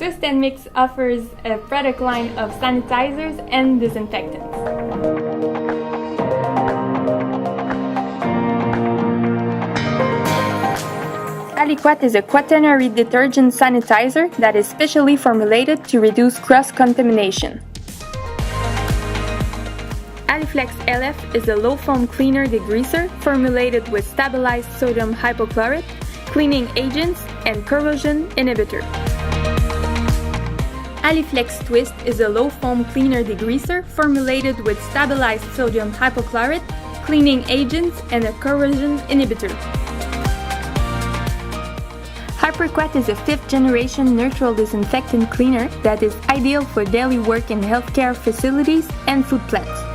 Twist Mixx offers a product line of sanitizers and disinfectants. Aliquat is a quaternary detergent sanitizer that is specially formulated to reduce cross-contamination. Aliflex LF is a low-foam cleaner degreaser formulated with stabilized sodium hypochlorite, cleaning agents, and corrosion inhibitor. Aliflex Twist is a low-foam cleaner degreaser formulated with stabilized sodium hypochlorite, cleaning agents, and a corrosion inhibitor. HyperQuat is a 5th-generation neutral disinfectant cleaner that is ideal for daily work in healthcare facilities and food plants.